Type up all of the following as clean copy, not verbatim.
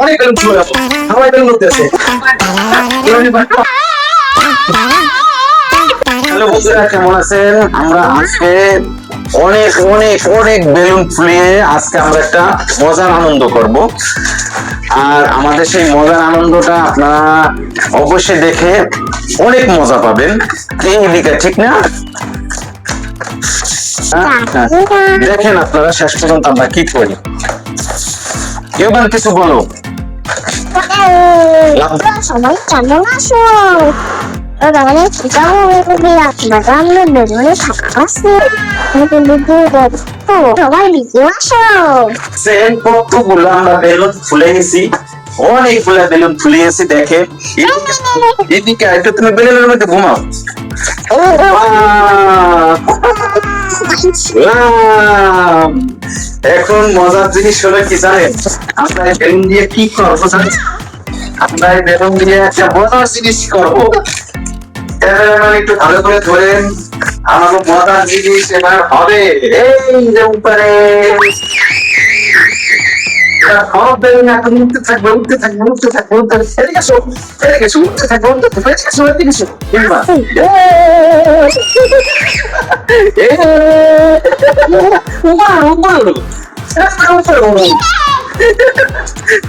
অনেক বেলুন ফুলে গেছে, হাওয়ায় বেলুন উঠতেছে। হ্যালো বন্ধুরা, কেমন আছেন? আমরা আজকে অনেক অনেক অনেক বেলুন ফুলিয়ে আজকে আমরা একটা মজার আনন্দ করব। আর আমাদের সেই মজার আনন্দটা আপনারা অবশ্যই দেখে অনেক মজা পাবেন। এই দিকে ঠিক না? দেখেন আপনারা শেষ পর্যন্ত আমরা কি করি। কেউ কিছু বলো। সবাই কেমন আছো? সবাই বিজে আসো। কতগুলো আমরা বেলুন ফুলে গেছি, অনেকগুলো বেলুন ফুলে গেছি। দেখে এদিকে একটু তুমি বেলুনের মধ্যে ঘুমাও। এখন মজার জিনিস হলো কি জানেন, আমরা বেলুন দিয়ে কি করবো জানেন? আমরা বেলুন দিয়ে একটা মজার জিনিস করবো। একটু ভালো করে ধরেন, আমাকে মজার জিনিস এবার হবে। এই যে উপরে উঠতে থাকবে, উঠতে থাকবে, উঠতে থাকবে, উঠতে থাকবে। এদিকে এসো, এদিকে এসো, উঠতে থাকবে, উঠতে থাকবে, এদিকে এসো, এদিকে এসো।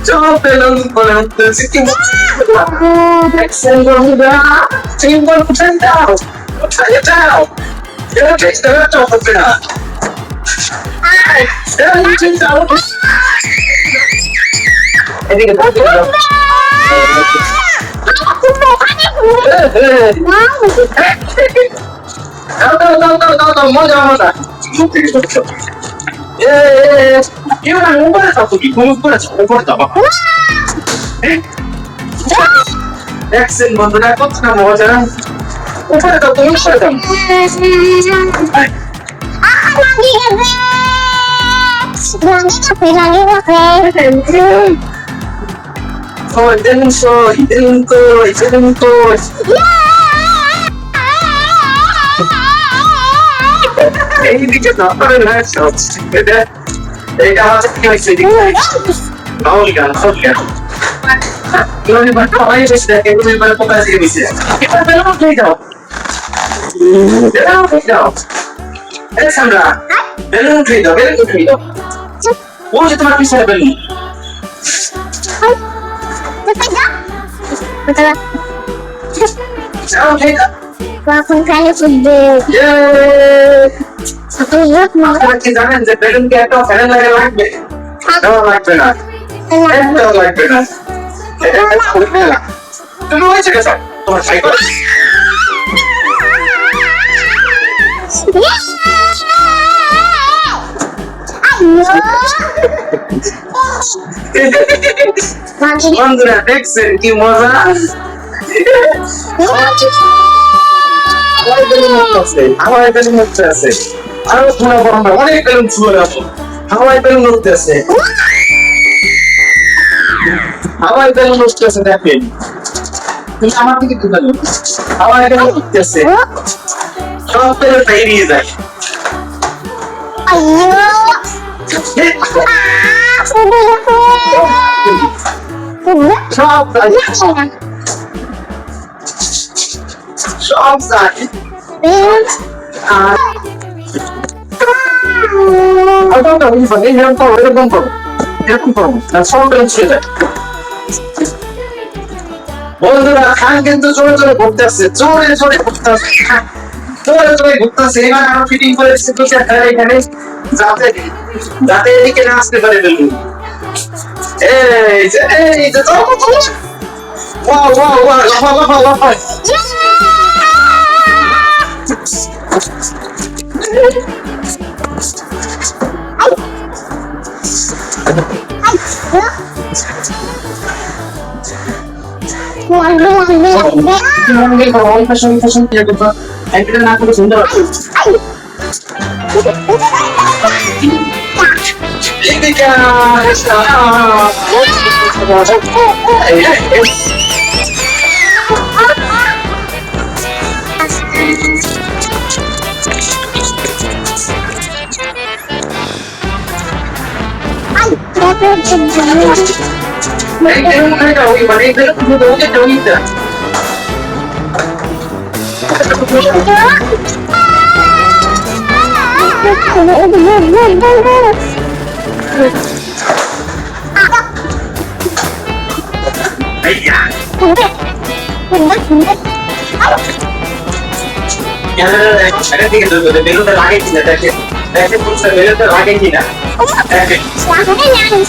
চল বেলুন করে উঠতেছি, কি দেখছেন বন্ধুরা? সিম্বল উঠে যাও, উঠে যাও। এটা চেষ্টা করে চলবে না। এদিকে দাও, মজা মজা। উপরে যাও, তুমি উপরে যাও, উপরে যাও। দেখছেন বন্ধুরা কতটা মজা? উপরে যাও, তুমি উপরে যাও। Koi, বেলুন কই, বেলুন কই, বেলুন কই। এইদিকে নতুন লাইট হচ্ছে। এটা হচ্ছে কি হয়েছে? বাউল গান, সব গান। তুমি বাচ্চা সবাই বেশি দেখে, তুমি মানে কোথায় দিয়ে দিছে? এটা বেলুন উঠে যাও, বেলুন উঠে যাও। এই সামরা, বেলুন উঠে যাও, বেলুন উঠে যাও। ও যে তোমার পিছনে বেলুন। যাও উঠে যাও। এখন খালি ফুটবে। আপনারা কি জানেন যে বেলুনকে একটা ফ্যান লাগে লাগবে? লাগবে না, একটাও লাগবে না। এটা ফুটবে না। তুমি ওই জায়গায় যাও, তোমার সাইকেল। বন্ধুরা দেখছেন কি মজা? হাওয়ায় বেলুন উঠতে আছে, আরো পুরো বন্ধ, অনেক বেলুন ফুলে আছে, হাওয়ায় বেলুন উঠতে আছে, হাওয়ায় বেলুন উঠতে আছে। দেখেন তুমি আমার দিকে কি বলো? হাওয়ায় বেলুন উঠতে আছে, সব বেলুন বেরিয়ে যায়। সব সব যায়। বন্ধুরা খান কিন্তু জোরে জোরে ঘুরতে আসছে, জোরে জোরে ঘুরতে আসছে, জোরে জোরে ঘুরতে আসছে। এবার আরো ফিটিং করে এখানে, যাতে যাতে এদিকে না আসতে পারে বেলুন। এই যে ওয়াও ওয়াও ওয়াও, লাফা লাফা লাফা। না করে সুন্দর বেলুনটা লাগে কিনা দেখে দেখে পুরুষটা বেলুনটা লাগে কিনা দেখে Wah, ini yang